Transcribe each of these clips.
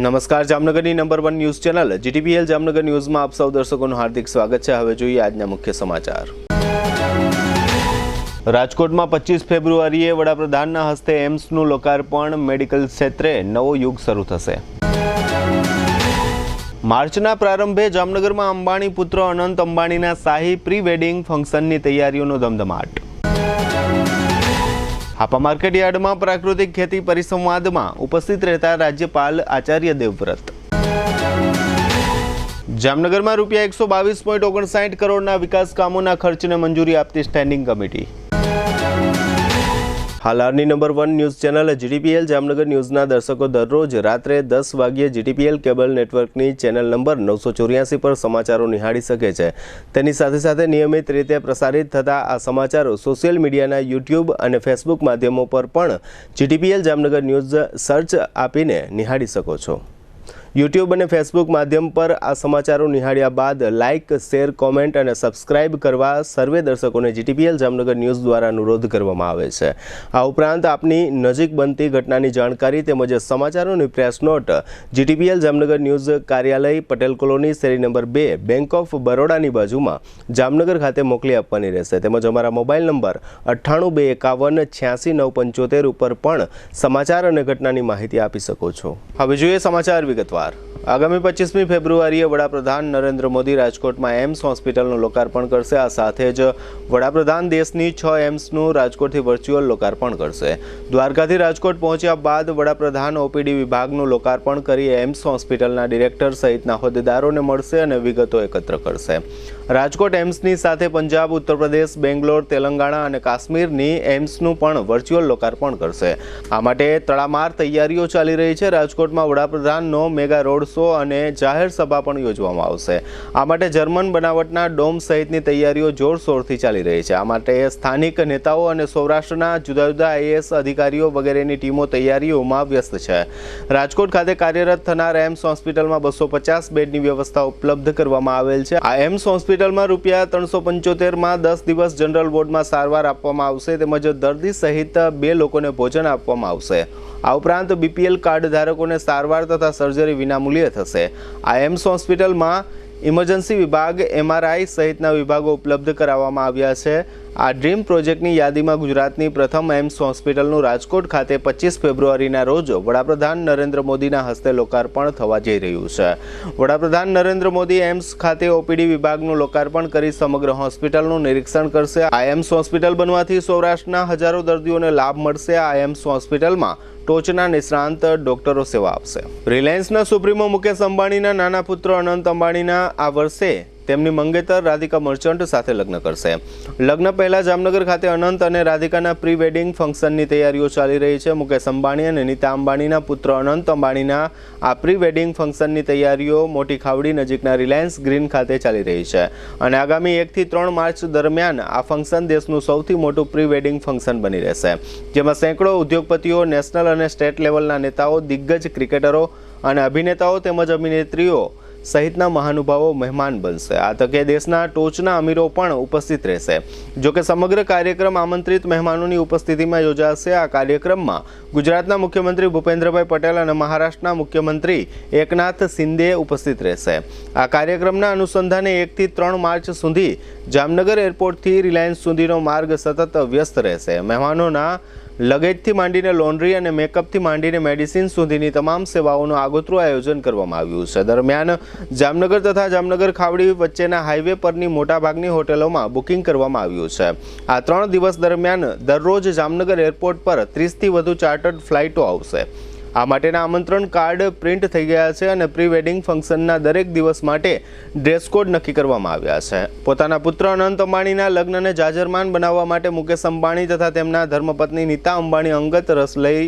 નમસ્કાર, જામનગરની number 1 news channel GTPL Jamnagar ન્યૂઝમાં આપ સૌ દર્શકોનું હાર્દિક સ્વાગત છે। હવે જોઈએ આજના મુખ્ય સમાચાર। રાજકોટમાં 25 ફેબ્રુઆરીએ વડાપ્રધાનના હસ્તે એમ્સનું લોકાર્પણ। મેડિકલ ક્ષેત્રે નવો યુગ શરૂ થશે। માર્ચના પ્રારંભે જામનગરમાં અંબાણી પુત્ર અનંત અંબાણીના શાહી પ્રી વેડિંગ ફંક્શનની તૈયારીઓનો ધમધમાટ। હાપા માર્કેટ યાર્ડમાં પ્રાકૃતિક ખેતી પરિસંવાદમાં ઉપસ્થિત રહેતા રાજ્યપાલ આચાર્ય દેવવ્રત। જામનગરમાં રૂપિયા 122.59 કરોડના વિકાસ કામોના ખર્ચને મંજૂરી આપતી સ્ટેન્ડિંગ કમિટી। હાલની number 1 news channel GTPL Jamnagar ન્યૂઝના દર્શકો દરરોજ રાત્રે 10 વાગ્યે જીટીપીએલ કેબલ નેટવર્કની ચેનલ નંબર 984 પર સમાચારો નિહાળી શકે છે। તેની સાથે સાથે નિયમિત રીતે પ્રસારિત થતા આ સમાચારો સોશિયલ મીડિયાના યુટ્યુબ અને ફેસબુક માધ્યમો પર પણ જીટીપીએલ જામનગર ન્યૂઝ સર્ચ આપીને નિહાળી શકો છો। યુટ્યુબ અને ફેસબુક માધ્યમ પર આ સમાચારો નિહાળ્યા બાદ લાઇક, શેર, કોમેન્ટ અને સબસ્ક્રાઇબ કરવા સર્વે દર્શકોને જીટીપીએલ જામનગર ન્યૂઝ દ્વારા અનુરોધ કરવામાં આવે છે। આ ઉપરાંત આપની નજીક બનતી ઘટનાની જાણકારી તેમજ સમાચારોની press note GTPL Jamnagar news કાર્યાલય પટેલ કોલોની શેરી નંબર 2 બેંક ઓફ બરોડાની બાજુમાં જામનગર ખાતે મોકલી આપવાની રહેશે। તેમજ અમારા મોબાઈલ નંબર 9821586975 ઉપર પણ સમાચાર અને ઘટનાની માહિતી આપી શકો છો। હવે જોઈએ સમાચાર વિગતવાર। આગામી 25મી ફેબ્રુઆરીએ વડાપ્રધાન નરેન્દ્ર મોદી રાજકોટમાં એમ્સ હોસ્પિટલનું લોકાર્પણ કરશે। આ સાથે જ વડાપ્રધાન દેશની 6 એમ્સનું રાજકોટથી વર્ચ્યુઅલ લોકાર્પણ કરશે। દ્વારકાથી રાજકોટ પહોંચ્યા બાદ વડાપ્રધાન ઓપીડી વિભાગનું લોકાર્પણ કરી એમ્સ હોસ્પિટલના ડિરેક્ટર સહિતના હોદ્દેદારોને મળશે અને વિગતો એકત્ર કરશે। રાજકોટ એમ્સની સાથે પંજાબ, ઉત્તર પ્રદેશ, બેંગ્લોર, તેલંગાણા અને કાશ્મીરની એમ્સનું પણ વર્ચ્યુઅલ લોકાર્પણ કરશે। આ માટે તડામાર તૈયારીઓ ચાલી રહી છે। રાજકોટમાં વડાપ્રધાનનો મેગા રોડ શો અને જાહેર સભા પણ યોજવામાં આવશે। આ માટે જર્મન બનાવટના ડોમ સહિતની તૈયારીઓ જોરશોરથી ચાલી રહી છે। આ માટે સ્થાનિક નેતાઓ અને સૌરાષ્ટ્રના જુદા જુદા આઈએએસ અધિકારીઓ વગેરેની ટીમો તૈયારીઓમાં વ્યસ્ત છે। રાજકોટ ખાતે કાર્યરત થનાર એમ્સ હોસ્પિટલમાં 250 બેડની વ્યવસ્થા ઉપલબ્ધ કરવામાં આવેલ છે। આ એમ્સ હોસ્પિટલમાં રૂપિયા 375માં 10 દિવસ જનરલ વોર્ડમાં સારવાર આપવામાં આવશે તેમજ દર્દી સહિત 2 લોકોને ભોજન આપવામાં આવશે। આ ઉપરાંત બીપીએલ કાર્ડ ધારકોને સારવાર તથા સર્જરી વિનામૂલ્યે થશે। આ એમ્સ હોસ્પિટલમાં ઇમરજન્સી વિભાગ, એમઆરઆઈ સહિતના વિભાગો ઉપલબ્ધ કરાવવામાં આવ્યા છે। આ ડ્રીમ પ્રોજેક્ટની યાદીમાં ગુજરાતની પ્રથમ એમ્સ હોસ્પિટલનું રાજકોટ ખાતે 25 ફેબ્રુઆરીના રોજ વડાપ્રધાન નરેન્દ્ર મોદીના હસ્તે લોકાર્પણ થવા જઈ રહ્યું છે। વડાપ્રધાન નરેન્દ્ર મોદી એમ્સ ખાતે ઓપીડી વિભાગનું લોકાર્પણ કરી સમગ્ર હોસ્પિટલનું નિરીક્ષણ કરશે। આ એમ્સ હોસ્પિટલ બનવાથી સૌરાષ્ટ્રના હજારો દર્દીઓને લાભ મળશે। આ એમ્સ હોસ્પિટલમાં ટોચના નિષ્ણાંત ડોક્ટરો સેવા આપશે। રિલાયન્સના સુપ્રીમો મુકેશ અંબાણીના નાના પુત્ર અનંત અંબાણીના આ વર્ષે તેમની મંગેતર રાધિકા મર્ચન્ટ સાથે લગ્ન કરશે। લગ્ન પહેલા જામનગર ખાતે અનંત અને રાધિકાના પ્રી વેડિંગ ફંક્શનની તૈયારીઓ ચાલી રહી છે। મુકેશ અંબાણી અને નીતા અંબાણીના પુત્ર અનંત અંબાણીના આ પ્રી વેડિંગ ફંક્શનની તૈયારીઓ મોટી ખાવડી નજીકના રિલાયન્સ ગ્રીન ખાતે ચાલી રહી છે અને આગામી 1 થી 3 માર્ચ દરમિયાન આ ફંક્શન દેશનું સૌથી મોટું પ્રી વેડિંગ ફંક્શન બની રહેશે, જેમાં સેંકડો ઉદ્યોગપતિઓ, નેશનલ અને સ્ટેટ લેવલના નેતાઓ, દિગ્ગજ ક્રિકેટરો અને અભિનેતાઓ તેમજ અભિનેત્રીઓ સહિતના મહાનુભાવો મહેમાન બનશે। આ તકે દેશના ટોચના અમીરો પણ ઉપસ્થિત રહેશે। જોકે સમગ્ર કાર્યક્રમ આમંત્રિત મહેમાનોની ઉપસ્થિતિમાં યોજાશે। આ કાર્યક્રમમાં ગુજરાતના મુખ્યમંત્રી ભૂપેન્દ્રભાઈ પટેલ અને મહારાષ્ટ્રના મુખ્યમંત્રી એકનાથ શિંદે ઉપસ્થિત રહેશે। આ કાર્યક્રમના અનુસંધાને 1 થી 3 માર્ચ સુધી જામનગર એરપોર્ટથી રિલાયન્સ સુધીનો માર્ગ સતત વ્યસ્ત રહેશે। મહેમાનોના લગેજથી માંડીને લોન્ડ્રી અને મેકઅપથી માંડીને મેડિસિન સુધીની તમામ સેવાઓનું આગોતરું આયોજન કરવામાં આવ્યું છે। દરમિયાન જામનગર તથા જામનગર ખાવડી વચ્ચેના હાઈવે પરની મોટાભાગની હોટેલોમાં બુકિંગ કરવામાં આવ્યું છે। આ 3 દિવસ દરમિયાન દરરોજ જામનગર એરપોર્ટ પર 30થી વધુ ચાર્ટર્ડ ફ્લાઇટો આવશે। આ માટેના આમંત્રણ કાર્ડ પ્રિન્ટ થઈ ગયા છે અને પ્રી વેડિંગ ફંક્શનના દરેક દિવસ માટે ડ્રેસ કોડ નક્કી કરવામાં આવ્યા છે। પોતાના પુત્ર અનંત અંબાણીના લગ્નને જાજરમાન બનાવવા માટે મુકેશ અંબાણી તથા તેમના ધર્મપત્ની નીતા અંબાણી અંગત રસ લઈ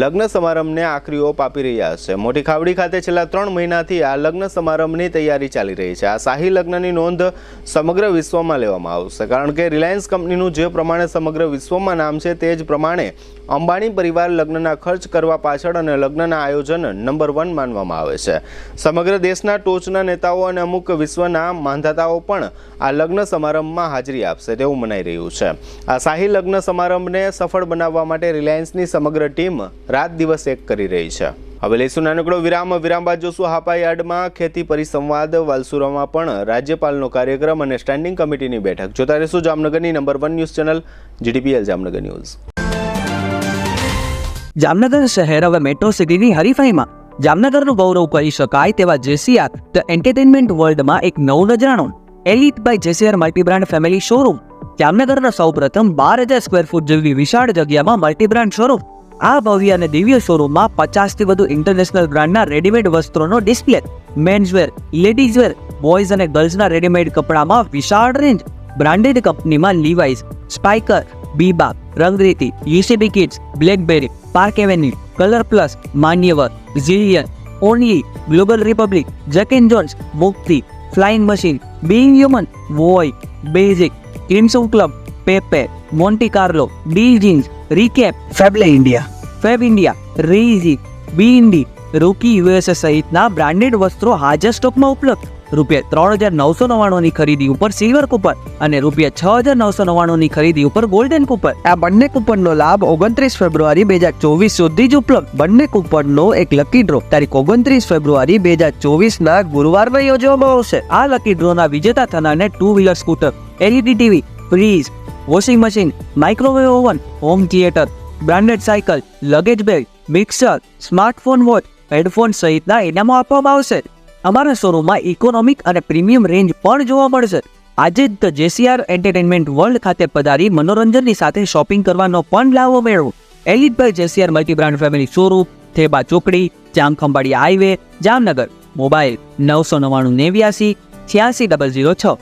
લગ્ન સમારંભને આખરી ઓપ આપી રહ્યા છે। મોટી ખાવડી ખાતે છેલ્લા 3 મહિનાથી આ લગ્ન સમારંભની તૈયારી ચાલી રહી છે। આ શાહી લગ્નની નોંધ સમગ્ર વિશ્વમાં લેવામાં આવશે, કારણ કે રિલાયન્સ કંપનીનું જે પ્રમાણે સમગ્ર વિશ્વમાં નામ છે તે જ પ્રમાણે અંબાણી પરિવાર લગ્નના ખર્ચ કરવા પાછળ અને લગ્નના આયોજન નંબર 1 માનવામાં આવે છે। સમગ્ર દેશના ટોચના નેતાઓ અને અમુક વિશ્વના માંધાતાઓ પણ આ લગ્ન સમારંભમાં હાજરી આપશે તેવું મનાઈ રહ્યું છે। આ શાહી લગ્ન સમારંભને સફળ બનાવવા માટે રિલાયન્સની સમગ્ર ટીમ રાત દિવસ એક કરી રહી છે। હવે લઈશું નાનકડો વિરામ બાદ જોશું હાપા યાર્ડમાં ખેતી પરિસંવાદ। વાલસુરામાં પણ રાજ્યપાલનો કાર્યક્રમ અને સ્ટેન્ડિંગ કમિટીની બેઠક। જોતા રહેશું જામનગરની number 1 news channel GTPL Jamnagar news. Jamnagar શહેર હવે મેટ્રો સિટીની હરીફાઈમાં જામનગરનું ગૌરવ કરી શકાય તેવા JCR ધ એન્ટરટેનમેન્ટ વર્લ્ડમાં એક નવું નજરાણું Elite by JCR multibrand family showroom. જામનગરના સૌપ્રથમ 12,000 સ્ક્વેર ફૂટ જેવી વિશાળ જગ્યામાં મલ્ટીબ્રાન્ડ શોરૂમ। આ ભવ્ય અને દિવ્ય શોરૂમમાં 50થી વધુ ઇન્ટરનેશનલ બ્રાન્ડના રેડીમેડ વસ્ત્રોનો ડિસ્પ્લે, મેન્સવેર, લેડીઝવેર, બોયઝ અને ગર્લ્સના રેડીમેડ કપડામાં વિશાળ રેન્જ, બ્રાન્ડેડ કંપનીમાં Levi's, Spykar, Biba, Rangriti, UCB kids, Blackberrys, Park Avenue, ColorPlus, Manyavar, Zillion, Only, Global Republic, Jack and Jones, Mukti, Flying Machine, Being Human, Voi, Basic, Crimson Club, Pepe, Monte Carlo, D jeans, Recap, Fabindia, રેઝી, બીઇન્ડી, Rookie USA સહિતના branded વસ્ત્રો હાજર સ્ટોકમાં ઉપલબ્ધ। ₹3,999ની ખરીદી ઉપર silver coupon અને ₹6,999ની ખરીદી ઉપર ગોલ્ડન કૂપન। આ બંને કૂપનનો લાભ 29 ફેબ્રુઆરી 2024 સુધી જ ઉપલબ્ધ। બંને કૂપનનો એક લકી ડ્રો તારીખ 29 ફેબ્રુઆરી 2024ના ગુરુવારના યોજવામાં આવશે। આ લકી ડ્રોના વિજેતા થનારને 2 wheeler scooter, LED TV, fridge, washing machine, microwave oven, home theatre, branded cycle, luggage bag, mixer, smartphone watch, headphone સહિતના ઇનામો આપવામાં આવશે। અમારા શોરૂમમાં ઇકોનોમિક અને પ્રીમિયમ રેન્જ પણ જોવા મળશે। આજે જ ધ JCR એન્ટરટેનમેન્ટ વર્લ્ડ ખાતે પધારી મનોરંજનની સાથે શોપિંગ કરવાનો પણ લાવો મેળવો। Elite by JCR multibrand family showroom, Theba ચોકડી, જામખંભાળિયા હાઈવે, જામનગર। મોબાઈલ 999 89 86 006।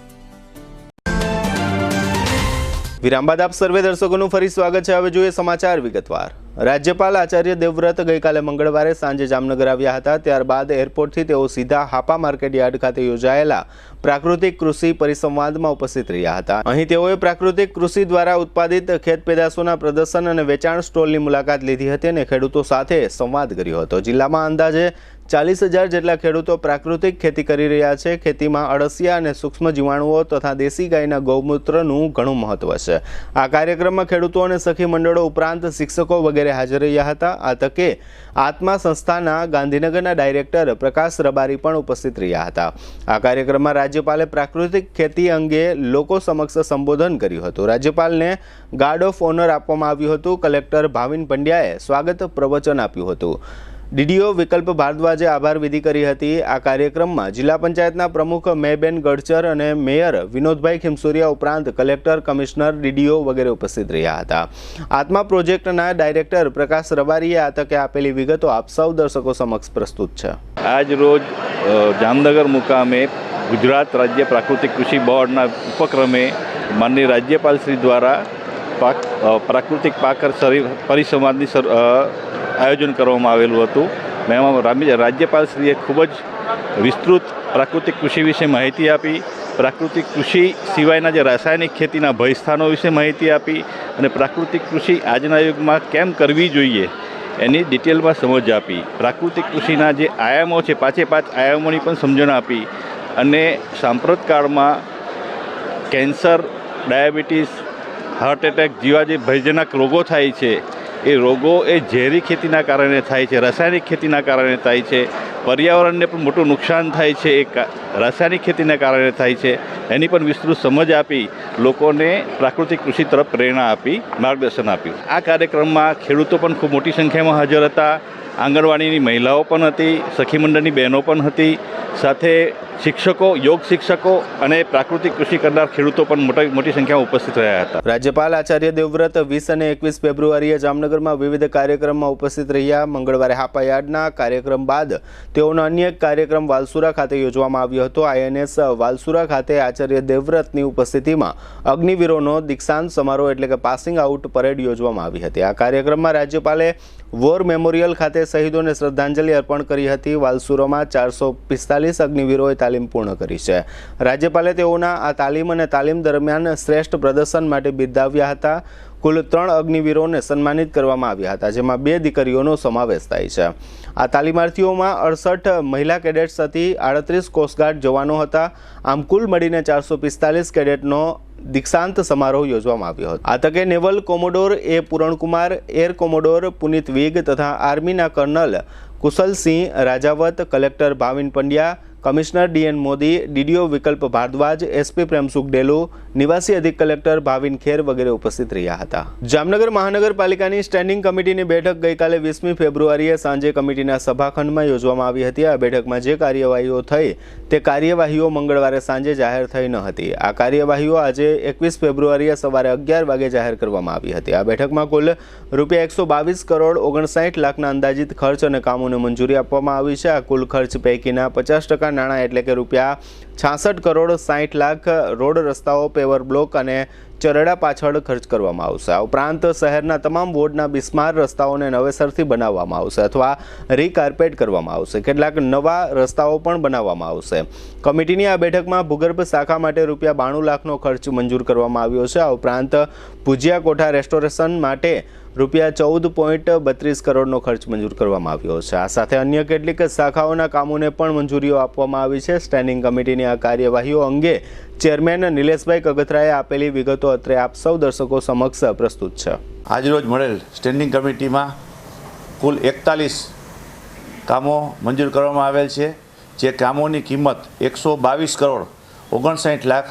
વિરામ બાદ આપ સર્વે દર્શકોનું ફરી સ્વાગત છે। હવે જોઈએ સમાચાર વિગતવાર। રાજ્યપાલ આચાર્ય દેવવ્રત ગઈકાલે મંગળવારે સાંજે જામનગર આવ્યા હતા। ત્યારબાદ એરપોર્ટથી તેઓ સીધા હાપા માર્કેટ યાર્ડ ખાતે યોજાયેલા પ્રાકૃતિક કૃષિ પરિસંવાદમાં ઉપસ્થિત રહ્યા હતા। અહીં તેઓએ પ્રાકૃતિક કૃષિ દ્વારા ઉત્પાદિત ખેત પેદાશોના પ્રદર્શન અને વેચાણ સ્ટોલની મુલાકાત લીધી હતી અને ખેડૂતો સાથે સંવાદ કર્યો હતો। જિલ્લામાં અંદાજે 40,000 જેટલા ખેડૂતો પ્રાકૃતિક ખેતી કરી રહ્યા છે। ખેતીમાં અળસિયા અને સૂક્ષ્મ જીવાણુઓ તથા દેશી ગાયના ગૌમૂત્રનું ઘણું મહત્વ છે। આ કાર્યક્રમમાં ખેડૂતો અને સખી મંડળો ઉપરાંત શિક્ષકો વગેરે હાજર રહ્યા હતા। આ તકે આત્મા સંસ્થાના ગાંધીનગરના ડાયરેક્ટર પ્રકાશ રબારી પણ ઉપસ્થિત રહ્યા હતા। આ કાર્યક્રમમાં રાજ્યપાલે પ્રાકૃતિક ખેતી અંગે લોકો સમક્ષ સંબોધન કર્યું હતું। રાજ્યપાલને ગાર્ડ ઓફ ઓનર આપવામાં આવ્યું હતું। કલેક્ટર ભાવિન પંડ્યાએ સ્વાગત પ્રવચન આપ્યું હતું। DDO વિકલ્પ ભારદ્વાજે આભાર વિધિ કરી હતી। આ કાર્યક્રમમાં જિલ્લા પંચાયતના પ્રમુખ મેબેન ગડચર અને મેયર વિનોદભાઈ ખીમસુરિયા ઉપરાંત કલેક્ટર, કમિશનર, DDO વગેરે ઉપસ્થિત રહ્યા હતા। આત્મા પ્રોજેક્ટના ડાયરેક્ટર પ્રકાશ રબારીએ આ તકે આપેલી વિગતો આપ સૌ દર્શકો સમક્ષ પ્રસ્તુત છે। આજ રોજ જામનગર મુકામે ગુજરાત રાજ્ય પ્રાકૃતિક કૃષિ બોર્ડના ઉપક્રમે માનનીય રાજ્યપાલ શ્રી દ્વારા પ્રાકૃતિક પાક પરિસંવાદની આયોજન કરવામાં આવેલું હતું। એમાં રાજ્યપાલશ્રીએ ખૂબ જ વિસ્તૃત પ્રાકૃતિક કૃષિ વિશે માહિતી આપી। પ્રાકૃતિક કૃષિ સિવાયના જે રાસાયણિક ખેતીના ભયસ્થાનો વિશે માહિતી આપી અને પ્રાકૃતિક કૃષિ આજના યુગમાં કેમ કરવી જોઈએ એની ડિટેલમાં સમજ આપી। પ્રાકૃતિક કૃષિના જે આયામો છે 5 આયામોની પણ સમજણ આપી અને સાંપ્રત કાળમાં કેન્સર, ડાયાબિટીસ, હાર્ટ એટેક જેવા જે ભયજનક રોગો થાય છે એ રોગો એ ઝેરી ખેતીના કારણે થાય છે, રાસાયણિક ખેતીના કારણે થાય છે। પર્યાવરણને પણ મોટું નુકસાન થાય છે એ રાસાયણિક ખેતીના કારણે થાય છે। એની પણ વિસ્તૃત સમજ આપી લોકોને પ્રાકૃતિક કૃષિ તરફ પ્રેરણા આપી, માર્ગદર્શન આપ્યું। આ કાર્યક્રમમાં ખેડૂતો પણ ખૂબ મોટી સંખ્યામાં હાજર હતા। આંગણવાડીની મહિલાઓ પણ હતી, સખી મંડળની બહેનો પણ હતી, સાથે શિક્ષકો, યોગ શિક્ષકો અને પ્રાકૃતિક કૃષિ કરનાર ખેડૂતો પણ મોટી સંખ્યામાં ઉપસ્થિત રહ્યા હતા। રાજ્યપાલ આચાર્ય દેવવ્રત 20 અને 21 ફેબ્રુઆરીએ જામનગરમાં વિવિધ કાર્યક્રમમાં ઉપસ્થિત રહ્યા। મંગળવારે હાપા યાર્ડના કાર્યક્રમ બાદ તેઓનો અન્ય એક કાર્યક્રમ વાલસુરા ખાતે યોજવામાં આવ્યો હતો। INS વાલસુરા ખાતે આચાર્ય દેવવ્રતની ઉપસ્થિતિમાં અગ્નિવીરોનો દીક્ષાંત સમારોહ એટલે કે પાસિંગ આઉટ પરેડ યોજવામાં આવી હતી। આ કાર્યક્રમમાં રાજ્યપાલે વોર મેમોરિયલ ખાતે શહીદોને શ્રદ્ધાંજલિ અર્પણ કરી હતી। વાલસુરામાં 445 અગ્નિવીરોએ તાલીમ પૂર્ણ કરી છે। રાજ્યપાલે તેઓના આ તાલીમ અને તાલીમ દરમિયાન શ્રેષ્ઠ પ્રદર્શન માટે બિરદાવ્યા હતા। કુલ 3 અગ્નિવીરોને સન્માનિત કરવામાં આવ્યા હતા, જેમાં 2 દીકરીઓનો સમાવેશ થાય છે. આ તાલીમાર્થીઓમાં 68 મહિલા કેડેટ્સ હતી, 38 કોસ્ટગાર્ડ જવાનો હતા. આમ કુલ મળીને 445 કેડેટનો દીક્ષાંત સમારોહ યોજવામાં આવ્યો હતો. આ તકે naval commodore A Purankumar, air commodore Punit Vig તથા આર્મીના colonel Kushalsingh Rajawat, collector Bhavin Pandya, commissioner DN Modi, DDO Vikalp Bharadwaj, SP Premsukh Delu, નિવાસી અધિક કલેક્ટર ભાવિન ખેર વગેરે ઉપસ્થિત રહ્યા હતા. જામનગર મહાનગરપાલિકાની સ્ટેન્ડિંગ કમિટીની બેઠક ગઈકાલે 20મી ફેબ્રુઆરીએ સાંજે કમિટીના સભાખંડમાં યોજવામાં આવી હતી. આ બેઠકમાં જે કાર્યવાહીઓ થઈ તે કાર્યવાહીઓ મંગળવારે સાંજે જાહેર થઈ ન હતી. આ કાર્યવાહીઓ આજે 21 ફેબ્રુઆરીએ સવારે 11 વાગે જાહેર કરવામાં આવી હતી. આ બેઠકમાં કુલ ₹122 કરોડ 59 લાખના અંદાજિત ખર્ચ અને કામોને મંજૂરી આપવામાં આવી છે. આ કુલ ખર્ચ પૈકીના 50% નાણાં એટલે કે ₹66 કરોડ 60 લાખ રોડ, રસ્તાઓ, પેવર બ્લોક અને ચરડા પાછળ ખર્ચ કરવામાં આવશે. આ ઉપરાંત શહેરના તમામ વોર્ડના બિસ્માર રસ્તાઓને નવેસરથી બનાવવામાં આવશે અથવા રીકાર્પેટ કરવામાં આવશે. કેટલાક નવા રસ્તાઓ પણ બનાવવામાં આવશે. કમિટીની આ બેઠકમાં ભૂગર્ભ શાખા માટે ₹92 લાખનો ખર્ચ મંજૂર કરવામાં આવ્યો છે. આ ઉપરાંત ભુજિયા કોઠા રેસ્ટોરેશન માટે ₹14.32 કરોડનો ખર્ચ મંજૂર કરવામાં આવ્યો છે. આ સાથે અન્ય કેટલીક શાખાઓના કામોને પણ મંજૂરીઓ આપવામાં આવી છે. સ્ટેન્ડિંગ કમિટીની આ કાર્યવાહીઓ અંગે ચેરમેન નિલેશભાઈ કગથરાએ આપેલી વિગતો અત્રે આપ સૌ દર્શકો સમક્ષ પ્રસ્તુત છે. આજરોજ મળેલ સ્ટેન્ડિંગ કમિટીમાં કુલ 41 કામો મંજૂર કરવામાં આવેલ છે, જે કામોની કિંમત 122 કરોડ 59 લાખ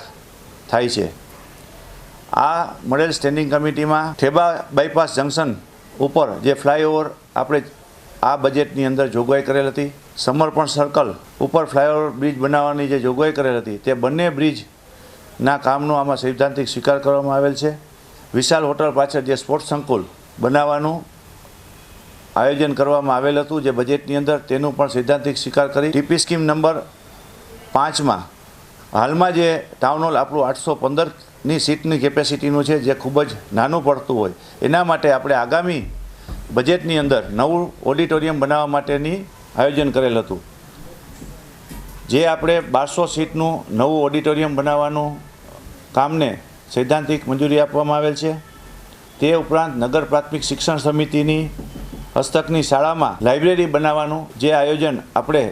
થાય છે. આ મળેલ સ્ટેન્ડિંગ કમિટીમાં ઠેબા બાયપાસ જંકશન ઉપર જે ફ્લાયઓવર આપણે આ બજેટની અંદર જોગવાઈ કરેલ હતી, સમર્પણ સર્કલ ઉપર ફ્લાયઓવર બ્રિજ બનાવવાની જે જોગવાઈ કરેલ હતી તે બંને બ્રિજના કામનો આમાં સૈદ્ધાંતિક સ્વીકાર કરવામાં આવેલ છે. વિશાલ હોટલ પાછળ જે સ્પોર્ટ્સ સંકુલ બનાવવાનું આયોજન કરવામાં આવેલ હતું જે બજેટની અંદર, તેનું પણ સૈદ્ધાંતિક સ્વીકાર કરી ટીપી સ્કીમ નંબર 5માં હાલમાં જે ટાઉન હોલ આપણું 815ની સીટની કેપેસિટીનું છે, જે ખૂબ જ નાનું પડતું હોય, એના માટે આપણે આગામી બજેટની અંદર નવું ઓડિટોરિયમ બનાવવા માટેની આયોજન કરેલ હતું. જે આપણે 1200 સીટનું નવું ઓડિટોરિયમ બનાવવાનું કામને સૈદ્ધાંતિક મંજૂરી આપવામાં આવેલ છે. તે ઉપરાંત નગર પ્રાથમિક શિક્ષણ સમિતિની હસ્તકની શાળામાં લાઇબ્રેરી બનાવવાનું જે આયોજન આપણે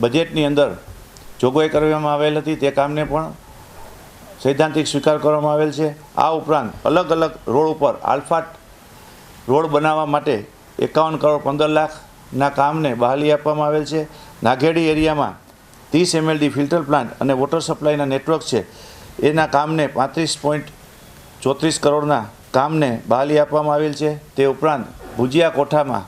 બજેટની અંદર જોગવાઈ કરવામાં આવેલ હતી, તે કામને પણ સૈદ્ધાંતિક સ્વીકાર કરવામાં આવેલ છે. આ ઉપરાંત અલગ અલગ રોડ ઉપર આલ્ફાટ રોડ બનાવવા માટે 51 કરોડ 15 લાખના કામને બહાલી આપવામાં આવેલ છે. નાઘેડી એરિયામાં 30 MLD ફિલ્ટર પ્લાન્ટ અને વોટર સપ્લાયના નેટવર્ક છે, એના કામને 35.34 કરોડના કામને બહાલી આપવામાં આવેલ છે. તે ઉપરાંત ભુજિયા કોઠામાં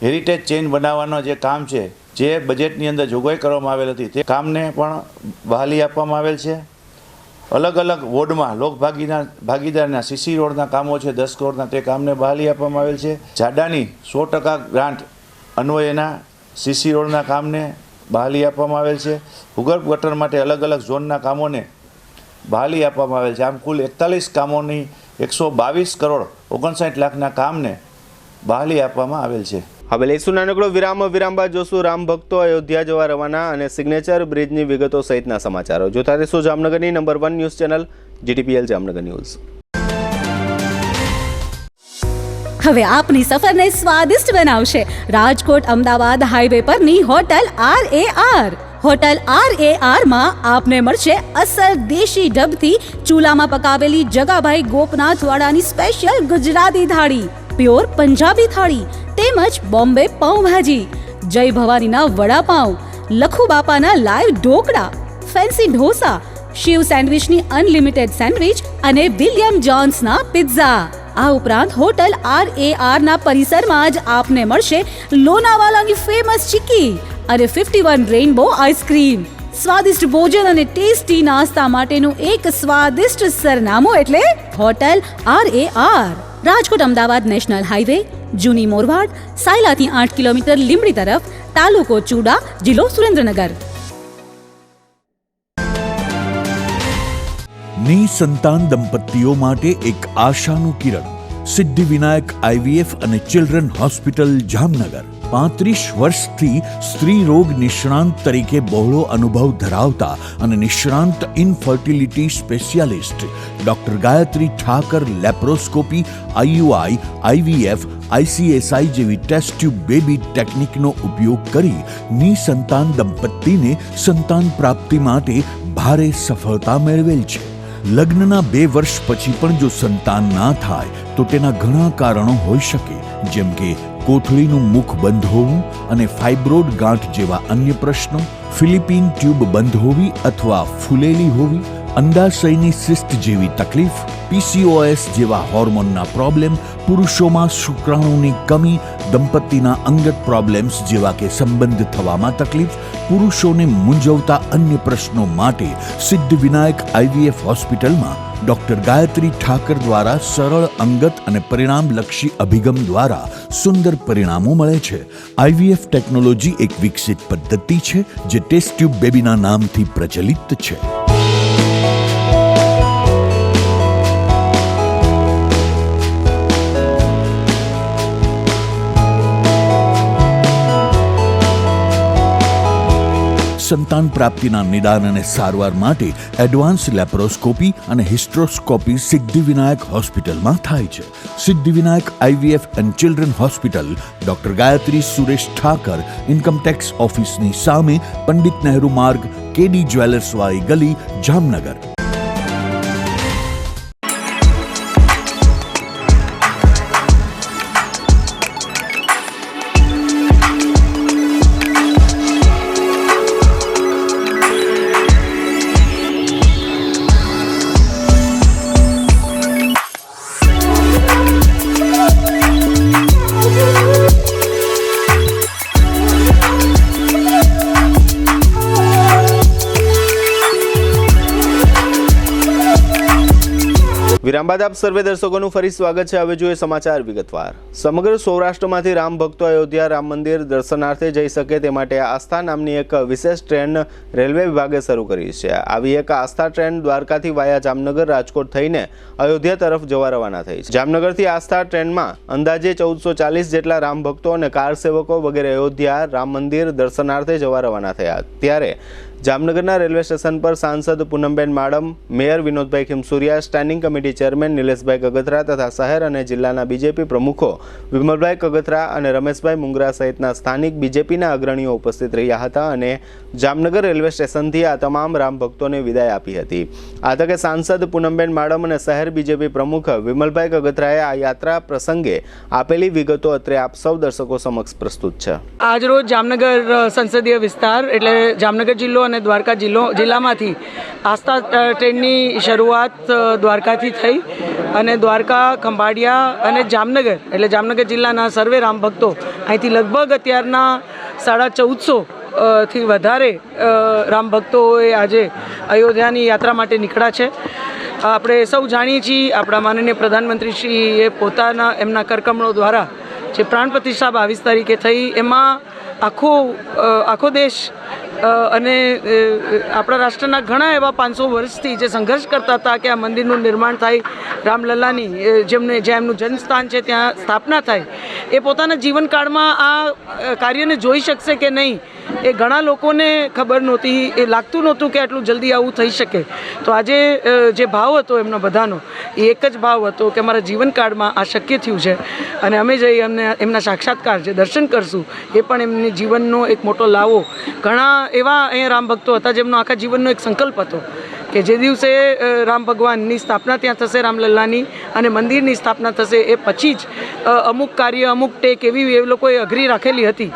હેરિટેજ ચેઇન બનાવવાનો જે કામ છે, જે બજેટની અંદર જોગવાઈ કરવામાં આવેલ હતી, તે કામને પણ બહાલી આપવામાં આવેલ છે. અલગ અલગ વોર્ડમાં લોક ભાગીદારના સીસી રોડના કામો છે 10 કરોડના, તે કામને બહાલી આપવામાં આવેલ છે. જાડાની 100% ગ્રાન્ટ અન્વયેના સીસી રોડના કામને બહાલી આપવામાં આવેલ છે. ભૂગર્ભ ગટર માટે અલગ અલગ ઝોનના કામોને બહાલી આપવામાં આવેલ છે. આમ કુલ 41 કામોની 122 કરોડ 59 લાખના કામને બહાલી આપવામાં આવેલ છે. હવે લઈશું નાનકડો વિરામ બાદ જોશું રામ ભક્તો અયોધ્યા જવા રવાના અને સિગ્નેચર બ્રિજની વિગતો સહિતના સમાચારો. જોતા રહેશું જામનગરની number 1 news channel GTPL Jamnagar news. હવે આપની સફરને સ્વાદિષ્ટ બનાવશે રાજકોટ અમદાવાદ હાઈવે પરની હોટલ RAR. હોટલ RAR માં આપને મળશે અસલ દેશી ઢબથી ચૂલામાં પકાવેલી જગાભાઈ ગોપનાથ વાળાની સ્પેશિયલ ગુજરાતી થાળી, પ્યોર પંજાબી થાળી તેમજ બોમ્બે પાઉંભાજી, જય ભવાનીના વડાપાઉં, લખુ બાપાના લાઈવ ઢોકળા, ફેન્સી ઢોસા, શિવ સેન્ડવિચની અનલિમિટેડ સેન્ડવિચ અને વિલિયમ જોન્સના પિઝા. આ ઉપરાંત હોટલ RAR ના પરિસરમાં જ આપને મળશે લોનાવાલાની ફેમસ ચીકી અને 51 રેઇનબો આઈસ્ક્રીમ. સ્વાદિષ્ટ ભોજન અને ટેસ્ટી નાસ્તા માટેનું એક સ્વાદિષ્ટ સરનામું એટલે hotel RAR. Rajkot Ahmedabad national highway, જૂની મોરવાડ, સાયલાથી 8 કિલોમીટર લીંબડી તરફ, તાલુકો ચૂડા, જિલ્લો સુરેન્દ્રનગર. નિસંતાન દંપતીઓ માટે એક આશાનું કિરણ, સિદ્ધિવિનાયક IVF અને ચિલ્ડ્રન હોસ્પિટલ જામનગર. 35 વર્ષથી સ્ત્રી રોગ નિષ્ણાંત તરીકે બહોળો અનુભવ ધરાવતા અને નિષ્ણાંત infertility specialist doctor Gayatri Thakar laparoscopy, IUI, IVF, ICSI જેવી ટેસ્ટ ટ્યુબ બેબી ટેકનિકનો ઉપયોગ કરી નિસંતાન દંપતીને સંતાન પ્રાપ્તિ માટે ભારે સફળતા મેળવેલ છે. લગ્નના 2 વર્ષ પછી પણ જો સંતાન ના થાય તો તેના ઘણા કારણો હોઈ શકે, જેમ કે કોથળીનું મુખ બંધ હોવું અને ફાઇબ્રોડ ગાંઠ જેવા અન્ય પ્રશ્નો, ફિલિપિન ટ્યુબ બંધ હોવી અથવા ફૂલેલી હોવી, અંડાશયની સિસ્ટ જેવી તકલીફ, PCOS જેવા હોર્મોનના પ્રોબ્લેમ, પુરુષોમાં શુક્રાણુની કમી, દંપતીના અંગત પ્રોબ્લેમ્સ જેવા કે સંબંધ થવામાં તકલીફ, પુરુષોને મૂંઝવતા અન્ય પ્રશ્નો માટે સિદ્ધિવિનાયક IVF હોસ્પિટલમાં ડોક્ટર ગાયત્રી ઠાકર દ્વારા સરળ, અંગત અને પરિણામલક્ષી અભિગમ દ્વારા સુંદર પરિણામો મળે છે. IVF ટેકનોલોજી એક વિકસિત પદ્ધતિ છે જે ટેસ્ટ ટ્યુબ બેબીના નામથી પ્રચલિત છે. સંતાન પ્રાપ્તિના નિદાન અને સારવાર માટે એડવાન્સ લેપ્રોસ્કોપી અને હિસ્ટ્રોસ્કોપી સિદ્ધિવિનાયક હોસ્પિટલમાં થાય છે. Siddhivinayak IVF and children hospital doctor Gayatri Suresh Thakar income tax ઓફિસની સામે, પંડિત નહેરુ માર્ગ, KD જ્વેલર્સવાળી ગલી, જામનગર. વિરામ બાદ આપ સર્વે દર્શકોનું ફરી સ્વાગત છે. હવે જોઈએ સમાચાર વિગતવાર. સમગ્ર સૌરાષ્ટ્રમાંથી રામ ભક્તો અયોધ્યા રામ મંદિર દર્શનાર્થે જઈ શકે તે માટે આસ્થા નામની એક વિશેષ ટ્રેન રેલવે વિભાગે શરૂ કરી છે. આવી એક આસ્થા ટ્રેન દ્વારકાથી વાયા જામનગર, રાજકોટ થઈને અયોધ્યા તરફ જવા રવાના થઈ છે. જામનગરથી આસ્થા ટ્રેનમાં અંદાજે 1440 જેટલા રામ ભક્તો અને કાર સેવકો વગેરે અયોધ્યા રામ મંદિર દર્શનાર્થે જવા રવાના થયા. ત્યારે જામનગરના રેલવે સ્ટેશન પર સાંસદ Poonamben Madam, mayor Vinodbhai Khimsuriya, standing committee chairman Nileshbhai Kagathara તથા શહેર અને જિલ્લાના બીજેપી પ્રમુખો વિમલભાઈ કગથરા અને રમેશભાઈ મુંગરા સહિતના સ્થાનિક બીજેપીના અગ્રણીઓ ઉપસ્થિત રહ્યા હતા અને જામનગર રેલવે સ્ટેશનથી આ તમામ રામ ભક્તોને વિદાય આપી હતી. આ તકે સાંસદ પૂનમબેન માડમ અને શહેર બીજેપી પ્રમુખ વિમલભાઈ કગથરાએ આ યાત્રા પ્રસંગે આપેલી વિગતો અત્રે આપ સૌ દર્શકો સમક્ષ પ્રસ્તુત છે. આજરોજ જામનગર સંસદીય વિસ્તાર એટલે જામનગર જિલ્લો અને દ્વારકા જિલ્લામાંથી આસ્થા ટ્રેનની શરૂઆત દ્વારકાથી થઈ અને દ્વારકા, ખંભાળિયા અને જામનગર એટલે જામનગર જિલ્લાના સર્વે રામ ભક્તો અહીંથી લગભગ અત્યારના 1450 થી વધારે રામ ભક્તોએ આજે અયોધ્યાની યાત્રા માટે નીકળ્યા છે. આપણે સૌ જાણીએ છીએ, આપણા માનનીય પ્રધાનમંત્રીશ્રીએ પોતાના એમના કરકમળો દ્વારા જે પ્રાણ પ્રતિષ્ઠા 22 તારીખે થઈ, એમાં આખો દેશ અને આપણા રાષ્ટ્રના ઘણા એવા 500 વર્ષથી જે સંઘર્ષ કરતા હતા કે આ મંદિરનું નિર્માણ થાય, રામલલ્લાની જ્યાં એમનું જન્મસ્થાન છે ત્યાં સ્થાપના થાય, એ પોતાના જીવનકાળમાં આ કાર્યને જોઈ શકશે કે નહીં એ ઘણા લોકોને ખબર નહોતી. એ લાગતું નહોતું કે આટલું જલ્દી આવું થઈ શકે. તો આજે જે ભાવ હતો એમનો બધાનો એ એક જ ભાવ હતો કે અમારા જીવનકાળમાં આ શક્ય થયું છે અને અમે જઈ એમના સાક્ષાત્કાર જે દર્શન કરશું એ પણ એમની જીવનનો એક મોટો લાવો. ઘણા એવા અહીંયા રામ ભક્તો હતા જેમનો આખા જીવનનો એક સંકલ્પ હતો કે જે દિવસે રામ ભગવાનની સ્થાપના ત્યાં થશે, રામલલ્લાની, અને મંદિરની સ્થાપના થશે એ પછી જ અમુક કાર્ય, અમુક ટેક એવી એ લોકોએ અઘરી રાખેલી હતી.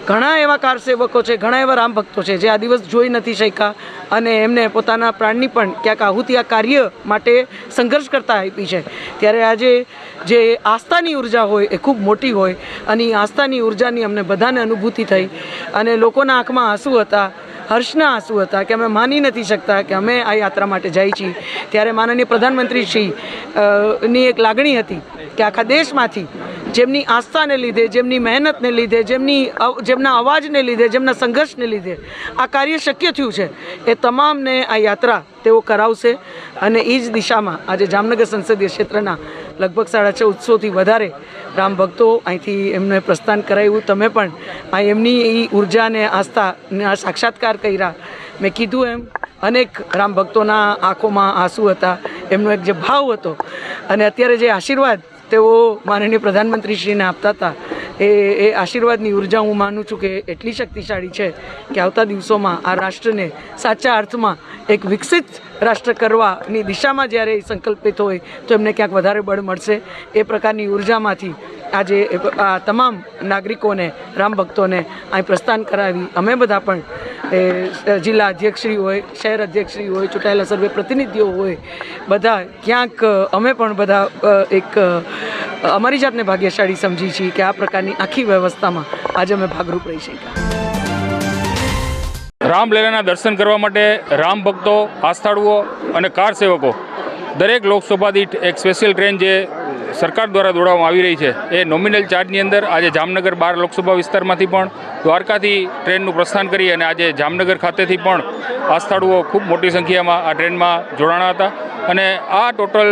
ઘણા એવા કાર સેવકો છે, ઘણા એવા રામ ભક્તો છે જે આ દિવસ જોઈ નથી શક્યા અને એમને પોતાના પ્રાણની પણ ક્યાંક આહુતિ આ કાર્ય માટે સંઘર્ષ કરતા આપી છે. ત્યારે આજે જે આસ્થાની ઉર્જા હોય એ ખૂબ મોટી હોય અને આસ્થાની ઉર્જાની અમને બધાને અનુભૂતિ થઈ અને લોકોના આંખમાં આંસુ હતા, હર્ષના આંસુ હતા કે અમે માની નથી શકતા કે અમે આ યાત્રા માટે જઈએ છીએ. ત્યારે માનનીય પ્રધાનમંત્રીશ્રી ની એક લાગણી હતી કે આખા દેશમાંથી જેમની આસ્થાને લીધે, જેમની મહેનતને લીધે, જેમના અવાજને લીધે, જેમના સંઘર્ષને લીધે આ કાર્ય શક્ય થયું છે એ તમામને આ યાત્રા તેઓ કરાવશે અને એ જ દિશામાં આજે જામનગર સંસદીય ક્ષેત્રના લગભગ 1450થી વધારે રામ ભક્તો અહીંથી એમને પ્રસ્થાન કરાવ્યું. તમે પણ આ એમની એ ઉર્જા અને આસ્થાના સાક્ષાત્કાર કર્યા. મેં કીધું એમ અનેક રામ ભક્તોના આંખોમાં આંસુ હતા, એમનો એક જે ભાવ હતો અને અત્યારે જે આશીર્વાદ તેઓ માનનીય પ્રધાનમંત્રીશ્રીને આપતા હતા એ આશીર્વાદની ઉર્જા હું માનું છું કે એટલી શક્તિશાળી છે કે આવતા દિવસોમાં આ રાષ્ટ્રને સાચા અર્થમાં એક વિકસિત રાષ્ટ્ર કરવાની દિશામાં જ્યારે એ સંકલ્પિત હોય તો એમને ક્યાંક વધારે બળ મળશે. એ પ્રકારની ઉર્જામાંથી આજે આ તમામ નાગરિકોને, રામ ભક્તોને અહીં પ્રસ્થાન કરાવી અમે બધા પણ જિલ્લા અધ્યક્ષશ્રી હોય, શહેર અધ્યક્ષશ્રી હોય, ચૂંટાયેલા સર્વે પ્રતિનિધિઓ હોય, બધા ક્યાંક અમે પણ બધા એક અમારી જાતને ભાગ્યશાળી સમજી છીએ કે આ પ્રકારની આખી વ્યવસ્થામાં આજે અમે ભાગરૂપ રહી શક્યા. રામલીલાના દર્શન કરવા માટે રામ ભક્તો, આસ્થાળુઓ અને કાર સેવકો દરેક લોકસભા દીઠ એક સ્પેશિયલ ટ્રેન જે સરકાર દ્વારા દોડાવવામાં આવી રહી છે એ નોમિનલ ચાર્જની અંદર આજે જામનગર 12 લોકસભા વિસ્તારમાંથી પણ દ્વારકાથી ટ્રેનનું પ્રસ્થાન કરી અને આજે જામનગર ખાતેથી પણ આસ્થાળુઓ ખૂબ મોટી સંખ્યામાં આ ટ્રેનમાં જોડાણા હતા. અને આ ટોટલ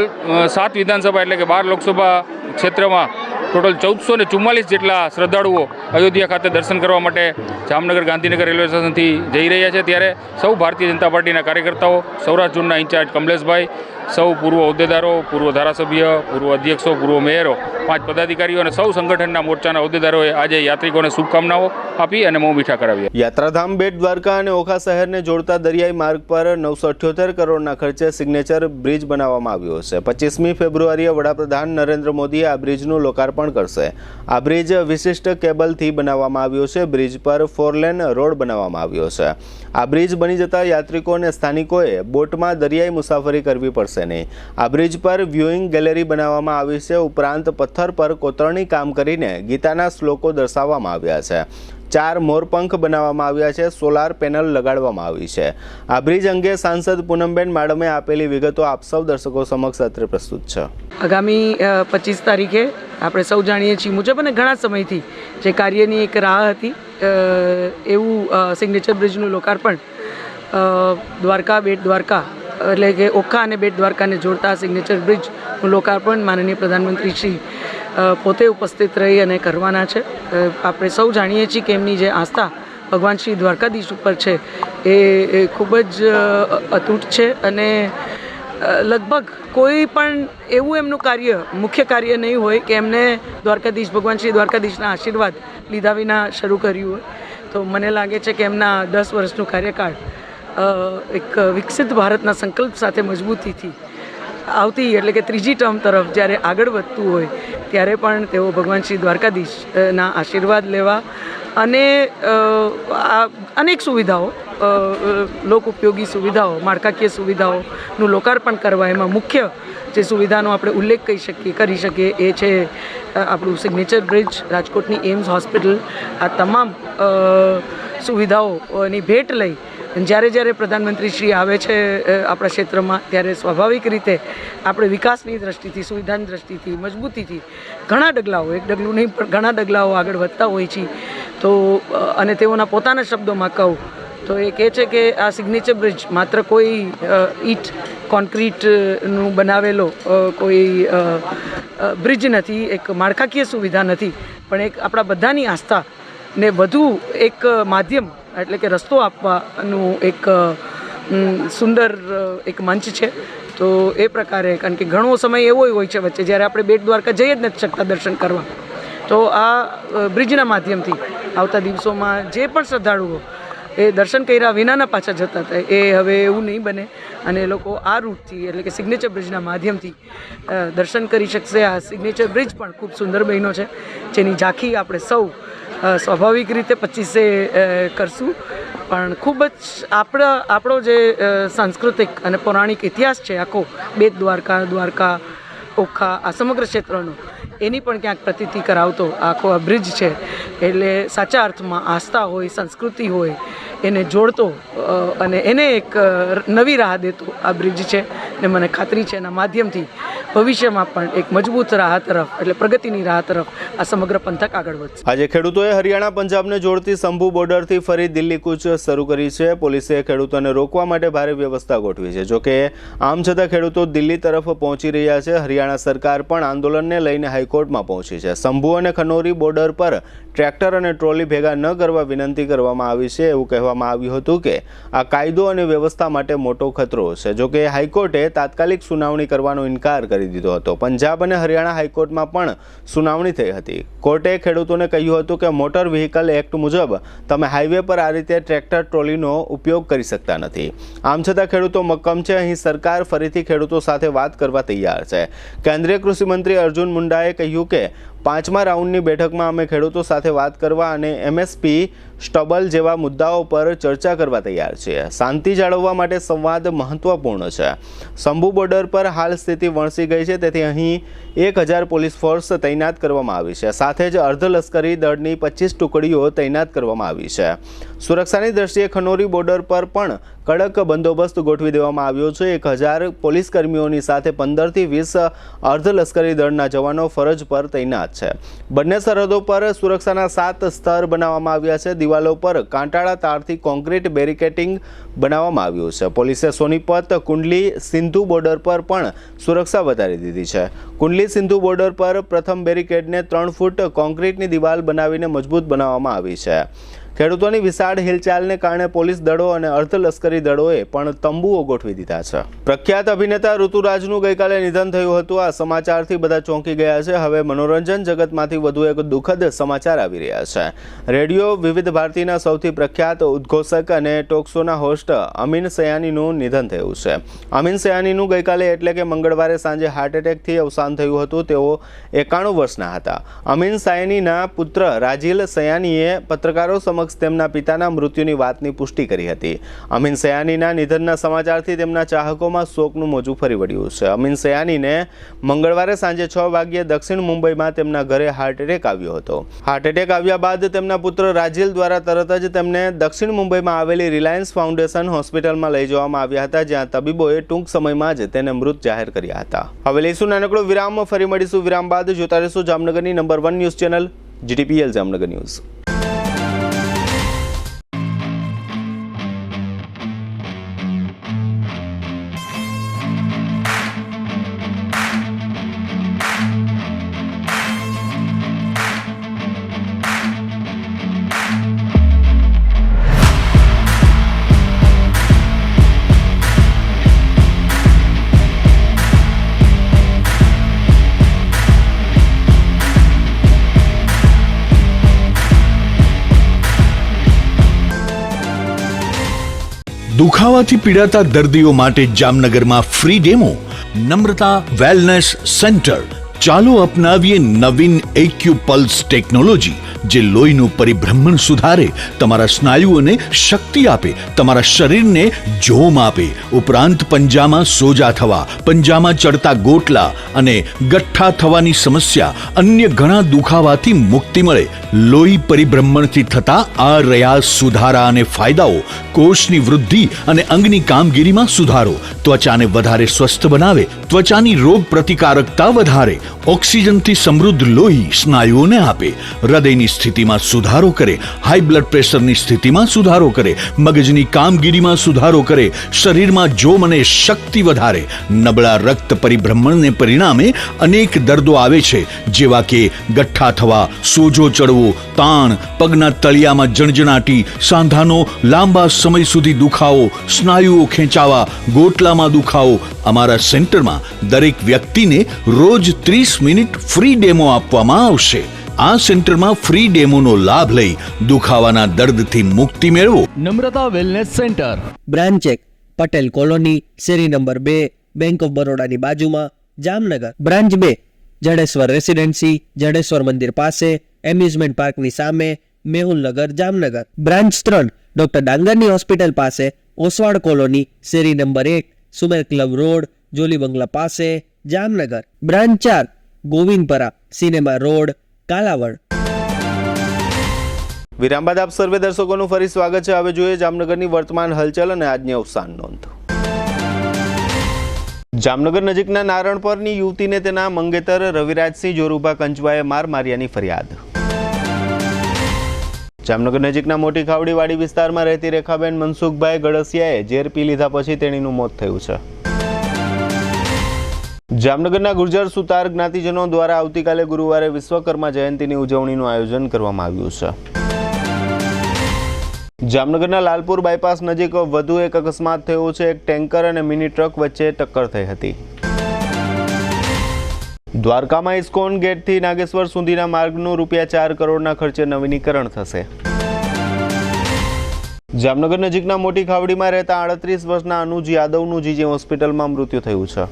7 વિધાનસભા એટલે કે 12 લોકસભા ક્ષેત્રમાં ટોટલ 1444 જેટલા શ્રદ્ધાળુઓ અયોધ્યા ખાતે દર્શન કરવા માટે જામનગર ગાંધીનગર રેલવે સ્ટેશનથી જઈ રહ્યા છે. ત્યારે સૌ ભારતીય જનતા પાર્ટીના કાર્યકર્તાઓ, સૌરાષ્ટ્ર ઝોનના ઇન્ચાર્જ કમલેશભાઈ, સૌ પૂર્વ હોદ્દેદારો, પૂર્વ ધારાસભ્ય, પૂર્વ અધ્યક્ષો, પૂર્વ મેયરો, 5 પદાધિકારીઓ અને સૌ સંગઠનના મોરચાના હોદ્દેદારોએ આજે યાત્રિકોને શુભકામનાઓ આપી અને મોં મીઠા કરાવ્યા. યાત્રાધામ બેટ દ્વારકા અને ઓખા શહેરને જોડતા દરિયાઈ માર્ગ પર 978 કરોડના ખર્ચે સિગ્નેચર બ્રિજ બનાવવામાં આવ્યો છે. 25મી ફેબ્રુઆરીએ વડાપ્રધાન નરેન્દ્ર મોદીએ આ બ્રિજનું લોકાર્પણ કરશે. આ બ્રિજ વિશિષ્ટ કેબલથી બનાવવામાં આવ્યો છે. બ્રિજ પર 4 લેન રોડ બનાવવામાં આવ્યો છે. આ બ્રિજ બની જતા યાત્રિકો અને સ્થાનિકોએ બોટમાં દરિયાઈ મુસાફરી કરવી પડશે નહીં. આ બ્રિજ પર વ્યુઇંગ ગેલેરી બનાવવામાં આવી છે. ઉપરાંત પથ્થર પર કોતરણી કામ કરીને ગીતાના શ્લોકો દર્શાવવામાં આવ્યા છે. 4 મોરપંખ બનાવવામાં આવ્યા છે. સોલાર પેનલ લગાડવામાં આવી છે. આ બ્રિજ અંગે સાંસદ પૂનમબેન માડમે આપેલી વિગતો આપ સૌ દર્શકો સમક્ષ અત્રે પ્રસ્તુત છે. આગામી 25 તારીખે આપણે સૌ જાણીએ છીએ મુજબ અને ઘણા સમયથી જે કાર્યની એક રાહ હતી એવું સિગ્નેચર બ્રિજનું લોકાર્પણ દ્વારકા, બેટ દ્વારકા એટલે કે ઓખા અને બેટ દ્વારકાને જોડતા સિગ્નેચર બ્રિજનું લોકાર્પણ માનનીય પ્રધાનમંત્રી શ્રી પોતે ઉપસ્થિત રહી અને કરવાના છે. આપણે સૌ જાણીએ છીએ કે એમની જે આસ્થા ભગવાન શ્રી દ્વારકાધીશ ઉપર છે એ ખૂબ જ અતૂટ છે અને લગભગ કોઈ પણ એવું એમનું કાર્ય, મુખ્ય કાર્ય નહીં હોય કે એમને દ્વારકાધીશ, ભગવાન શ્રી દ્વારકાધીશના આશીર્વાદ લીધા વિના શરૂ કર્યું હોય. તો મને લાગે છે કે એમના 10 વર્ષનું કાર્યકાળ એક વિકસિત ભારતના સંકલ્પ સાથે મજબૂતીથી આવતી એટલે કે ત્રીજી ટર્મ તરફ જ્યારે આગળ વધતું હોય ત્યારે પણ તેઓ ભગવાન શ્રી દ્વારકાધીશના આશીર્વાદ લેવા અને અનેક સુવિધાઓ, લોક ઉપયોગી સુવિધાઓ, માળખાકીય સુવિધાઓનું લોકાર્પણ કરવા. એમાં મુખ્ય જે સુવિધાનો આપણે ઉલ્લેખ કરી શકીએ એ છે આપણું સિગ્નેચર બ્રિજ, રાજકોટની એમ્સ હોસ્પિટલ. આ તમામ સુવિધાઓની ભેટ લઈ જ્યારે પ્રધાનમંત્રી શ્રી આવે છે આપણા ક્ષેત્રમાં ત્યારે સ્વાભાવિક રીતે આપણે વિકાસની દ્રષ્ટિથી, સુવિધાની દ્રષ્ટિથી, મજબૂતીથી ઘણા ડગલાઓ, એક ડગલું નહીં પણ ઘણા ડગલાઓ આગળ વધતા હોય છે. તો અને તેઓના પોતાના શબ્દોમાં કહું તો એ કહે છે કે આ સિગ્નેચર બ્રિજ માત્ર કોઈ ઈંટ, કોન્ક્રીટનું બનાવેલો કોઈ બ્રિજ નથી, એક માળખાકીય સુવિધા નથી, પણ એક આપણા બધાની આસ્થાને વધુ એક માધ્યમ એટલે કે રસ્તો આપવાનું એક સુંદર એક મંચ છે. તો એ પ્રકારે, કારણ કે ઘણો સમય એવો હોય છે વચ્ચે જ્યારે આપણે બેટ દ્વારકા જઈ જ નથી શકતા દર્શન કરવા, તો આ બ્રિજના માધ્યમથી આવતા દિવસોમાં જે પણ શ્રદ્ધાળુઓ એ દર્શન કર્યા વિનાના પાછા જતા હતા એ હવે એવું નહીં બને અને એ લોકો આ રૂટથી એટલે કે સિગ્નેચર બ્રિજના માધ્યમથી દર્શન કરી શકશે. આ સિગ્નેચર બ્રિજ પણ ખૂબ સુંદર બન્યો છે જેની ઝાંખી આપણે સૌ સ્વાભાવિક રીતે 25 કરશું. પણ ખૂબ જ આપણો જે સાંસ્કૃતિક અને પૌરાણિક ઇતિહાસ છે આખો બેટ દ્વારકા, દ્વારકા, ઓખા, આ સમગ્ર ક્ષેત્રનો, એની પણ ક્યાંક પ્રતીતિ કરાવતો આખો આ બ્રિજ છે. એટલે સાચા અર્થમાં આસ્થા હોય, સંસ્કૃતિ હોય એને જોડતો અને એને એક નવી રાહ દેતો આ બ્રિજ છે. ને મને ખાતરી છે એના માધ્યમથી ભવિષ્યમાં પણ એક મજબૂત રાહ તરફ એટલે પ્રગતિની રાહ તરફ આ સમગ્ર પંથક આગળ વધશે. આજે ખેડૂતોએ હરિયાણા પંજાબને જોડતી શંભુ બોર્ડરથી ફરી દિલ્હી કૂચ શરૂ કરી છે. પોલીસે ખેડૂતોને રોકવા માટે ભારે વ્યવસ્થા ગોઠવી છે. જોકે આમ છતાં ખેડૂતો દિલ્હી તરફ પહોંચી રહ્યા છે. હરિયાણા સરકાર પણ આંદોલનને લઈને હાઈકોર્ટમાં પહોંચી છે. શંભુ અને ખનોરી બોર્ડર પર ટ્રેક્ટર અને ટ્રોલી ભેગા ન કરવા વિનંતી કરવામાં આવી છે. એવું કહેવામાં આવ્યું હતું કે આ કાયદો અને વ્યવસ્થા માટે મોટો ખતરો છે. જોકે હાઈકોર્ટે તાત્કાલિક સુનાવણી કરવાનો ઇનકાર કરી દીધો હતો. પંજાબ અને હરિયાણા હાઈકોર્ટમાં પણ સુનાવણી થઈ હતી. કોર્ટે ખેડૂતોને કહ્યું હતું કે મોટર વ્હીકલ એક્ટ મુજબ તમે હાઈવે પર આ રીતે ટ્રેક્ટર ટ્રોલીનો ઉપયોગ કરી શકતા નથી. આમ છતાં ખેડૂતો મક્કમ છે. અહીં સરકાર ફરીથી ખેડૂતો સાથે વાત કરવા તૈયાર છે. કેન્દ્રીય કૃષિ મંત્રી અર્જુન મુંડાએ કહ્યું કે 5મા રાઉન્ડની બેઠકમાં અમે ખેડૂતો સાથે વાત કરવા અને MSP સ્ટબલ જેવા મુદ્દાઓ પર ચર્ચા કરવા તૈયાર છીએ. શાંતિ જાળવવા માટે સંવાદ મહત્વપૂર્ણ છે. શંભુ બોર્ડર પર હાલ સ્થિતિ વણસી ગઈ છે, તેથી અહીં 1000 પોલીસ ફોર્સ તૈનાત કરવામાં આવી છે. સાથે જ અર્ધલશ્કરી દળની 25 ટુકડીઓ તૈનાત કરવામાં આવી છે. સુરક્ષાની દ્રષ્ટિએ ખનોરી બોર્ડર પર પણ કડક બંદોબસ્ત ગોઠવી દેવામાં આવ્યો છે. 1000 પોલીસ કર્મીઓની સાથે 15 થી 20 અર્ધલશ્કરી દળના જવાનો ફરજ પર તૈનાત છે. બંને સરહદો પર સુરક્ષાના 7 સ્તર બનાવવામાં આવ્યા છે. દિવાલો પર કાંટાળા તારથી કોન્ક્રીટ બેરિકેટિંગ બનાવવામાં આવ્યું છે. પોલીસે સોનીપત કુંડલી સિંધુ બોર્ડર પર પણ સુરક્ષા વધારી દીધી છે. કુંડલી સિંધુ બોર્ડર પર પ્રથમ બેરિકેડને 3 ફૂટ કોન્ક્રીટની દિવાલ બનાવીને મજબૂત બનાવવામાં આવી છે. ખેડૂતોની વિશાળ હિલચાલને કારણે પોલીસ દળો અને અર્ધલશ્કરી દળોએ પણ તંબુઓ ગોઠવી દીધા છે. પ્રખ્યાત અભિનેતા ઋતુરાજનું ગઈકાલે નિધન થયું હતું. આ સમાચારથી બધા ચોંકી ગયા છે. હવે મનોરંજન જગતમાંથી વધુ એક દુઃખદ સમાચાર આવી રહ્યા છે. રેડિયો વિવિધ ભારતીના સૌથી પ્રખ્યાત ઉદ્ઘોષક અને ટોક શોના હોસ્ટ અમીન સયાનીનું નિધન થયું છે. અમીન સયાનીનું ગઈકાલે એટલે કે મંગળવારે સાંજે હાર્ટ એટેકથી અવસાન થયું હતું. તેઓ 91 વર્ષના હતા. અમીન સયાનીના પુત્ર રાજીલ સયાનીએ પત્રકારો સમક્ષ તેમના પિતાના મૃત્યુની વાતની પુષ્ટિ કરી હતી. અમીન સયાનીના નિધનના સમાચારથી તેમના ચાહકોમાં શોકનું મોજું ફરી વળ્યું છે. અમીન સયાનીને મંગળવારે સાંજે 6 વાગ્યે દક્ષિણ મુંબઈમાં તેમના ઘરે હાર્ટ એટેક આવ્યો હતો. હાર્ટ એટેક આવ્યા બાદ તેમના પુત્ર રાજીલ દ્વારા તરત જ તેમને દક્ષિણ મુંબઈમાં આવેલી રિલાયન્સ ફાઉન્ડેશન હોસ્પિટલમાં લઈ જવામાં આવ્યા હતા, જ્યાં તબીબોએ ટૂંક સમયમાં જ તેને મૃત જાહેર કર્યા હતા. હવે લઈશું નાનકડો વિરામ. ફરી મળીશું વિરામ બાદ. જોતા રહેશું જામનગરની number 1 news channel GTPL Jamnagar news. દુખાવાથી પીડાતા દર્દીઓ માટે જામનગરમાં free demo. Namrata wellness centre. ચાલો અપનાવીએ નવીન એક્યુપલ્સ ટેકનોલોજી, જે લોહીનું પરિભ્રમણ સુધારે, તમારા સ્નાયુઓને શક્તિ આપે, તમારા શરીરને જોમ આપે. ઉપરાંત પંજામાં સોજા થવા, પંજામાં ચડતા ગોટલા અને ગઠ્ઠા થવાની સમસ્યા, અન્ય ઘણા દુખાવાથી મુક્તિ મળે. લોહી પરિભ્રમણથી થતા આ રહ્યા સુધારા અને ફાયદાઓ. કોષની વૃદ્ધિ અને અંગની કામગીરીમાં સુધારો, ત્વચાને વધારે સ્વસ્થ બનાવે, ત્વચાની રોગ પ્રતિકારકતા વધારે, ઓક્સિજનથી સમૃદ્ધ લોહી સ્નાયુઓને આપે, હૃદયની સ્થિતિમાં સુધારો કરે, હાઈ બ્લડ પ્રેશરની સ્થિતિમાં સુધારો કરે, મગજની કામગીરીમાં સુધારો કરે, શરીરમાં જોમ અને શક્તિ વધારે. નબળા રક્ત પરિભ્રમણને પરિણામે અનેક દર્દો આવે છે, જેવા કે ગઠ્ઠા થવા, સોજો ચડવો, તાણ, પગના તળિયામાં જણજણાટી, સાંધાનો લાંબા સમય સુધી દુખાવો, સ્નાયુઓ ખેંચાવા, ગોટલામાં દુખાવો. અમારા સેન્ટરમાં દરેક વ્યક્તિને રોજ 30 મિનિટ ફ્રી ડેમો આપવામાં આવશે. આ સેન્ટરમાં ફ્રી ડેમોનો લાભ લઈ દુખાવાના દર્દથી મુક્તિ મેળવો. Namrata wellness centre, branch 1 Patel colony, શેરી નંબર 2, બેંક ઓફ બરોડાની બાજુમાં, જામનગર. બ્રાન્ચ 2 જડેશ્વર રેસિડેન્સી, જડેશ્વર મંદિર પાસે, એમ્યુઝમેન્ટ પાર્કની સામે, મેહુલનગર, જામનગર. બ્રાન્ચ 3 ડોક્ટર ડાંગરની હોસ્પિટલ પાસે, ઓસવાડ કોલોની, શેરી number 1, Sumer club road, Jolly Bungalow પાસે, Jamnagar. Branch 4 Govindpara, cinema road, Kalavad. વિરામ બાદ આપ સર્વે દર્શકોનું ફરી સ્વાગત છે. હવે જોઈએ જામનગરની વર્તમાન હલચલ અને આજની અવસાન નોંધ. જામનગર નજીકના નારણપરની યુવતીને તેના મંગેતર રવિરાજસિંહ જોરુભા કંચવાએ માર માર્યાની ફરિયાદ. જામનગર નજીકના મોટી ખાવડીવાડી વિસ્તારમાં રહેતી રેખાબેન મનસુખભાઈ ગળસિયાએ ઝેર પી લીધા પછી તેણીનું મોત થયું છે. જામનગરના ગુર્જર સુતાર જ્ઞાતિજનો દ્વારા આવતીકાલે ગુરુવારે વિશ્વકર્મા જયંતિની ઉજવણીનું આયોજન કરવામાં આવ્યું છે. જામનગરના લાલપુર બાયપાસ નજીક વધુ એક અકસ્માત થયો છે. એક ટેન્કર અને મિની ટ્રક વચ્ચે ટક્કર થઈ હતી. દ્વારકામાં ઇસ્કોન ગેટથી નાગેશ્વર સુધીના માર્ગનું ₹4 કરોડના ખર્ચે નવીનીકરણ થશે. જામનગર નજીકના મોટી ખાવડીમાં રહેતા 38 વર્ષના અનુજ યાદવનું જીજી હોસ્પિટલમાં મૃત્યુ થયું છે.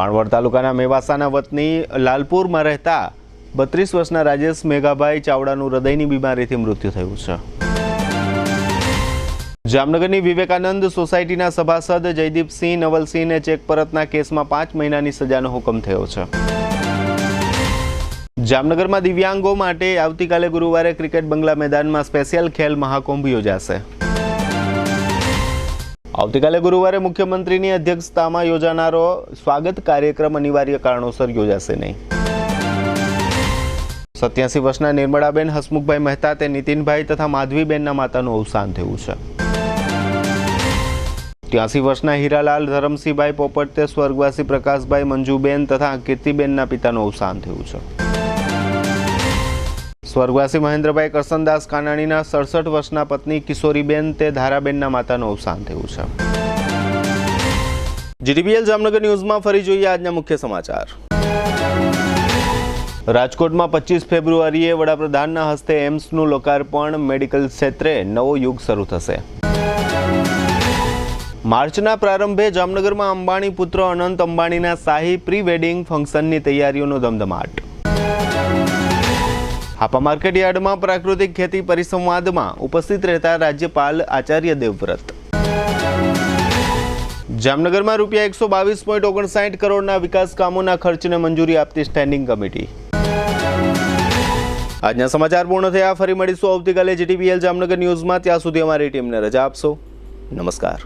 બાણવડ તાલુકાના મેવાસાના વતની લાલપુરમાં રહેતા 32 વર્ષના રાજેશ મેઘાભાઈ ચાવડાનું હૃદયની બીમારીથી મૃત્યુ થયું છે. જામનગરની વિવેકાનંદ સોસાયટીના સભાસદ જયદીપસિંહ નવલસિંહને ચેક પરતના કેસમાં 5 મહિનાની સજાનો હુકમ થયો છે. જામનગરમાં દિવ્યાંગો માટે આવતીકાલે ગુરુવારે ક્રિકેટ બંગલા મેદાનમાં સ્પેશિયલ ખેલ મહાકુંભ યોજાશે. આવતીકાલે ગુરુવારે મુખ્યમંત્રીની અધ્યક્ષતામાં યોજાનારો સ્વાગત કાર્યક્રમ અનિવાર્ય કારણોસર યોજાશે નહીં. 87 વર્ષના નિર્મળાબેન હસમુખભાઈ મહેતા તે નીતિનભાઈ તથા માધવીબેનના માતાનું અવસાન થયું છે. 83 વર્ષના હીરાલાલ ધરમસિંહભાઈ પોપટ તે સ્વર્ગવાસી પ્રકાશભાઈ મંજુબેન તથા કીર્તિબેનના પિતાનું અવસાન થયું છે. સ્વર્ગવાસી મહેન્દ્રભાઈ કરસનદાસ કાનાણીના 67 વર્ષના પત્ની કિશોરીબેન તે ધારાબેનના માતાનું અવસાન થયું છે. જીટીપીએલ જામનગર ન્યૂઝમાં ફરી જોઈએ આજના મુખ્ય સમાચાર. રાજકોટમાં 25 ફેબ્રુઆરીએ વડાપ્રધાનના હસ્તે એમ્સનું લોકાર્પણ. મેડિકલ ક્ષેત્રે નવો યુગ શરૂ થશે. માર્ચના પ્રારંભે જામનગરમાં અંબાણી પુત્ર અનંત અંબાણીના શાહી પ્રી વેડિંગ ફંક્શનની તૈયારીઓનો ધમધમાટ. હાપા માર્કેટયાર્ડમાં પ્રાકૃતિક ખેતી પરિસંવાદમાં ઉપસ્થિત રહેતા રાજ્યપાલ આચાર્ય દેવવ્રત. જામનગરમાં ₹122.59 કરોડના વિકાસ કામોના ખર્ચને મંજૂરી આપતી સ્ટેન્ડિંગ કમિટી. આજના સમાચાર પૂર્ણ થયા. ફરી મળીશું આવતીકાલે જીટીપીએલ જામનગર ન્યૂઝમાં. ત્યાં સુધી અમારી ટીમને રજા આપશો. નમસ્કાર.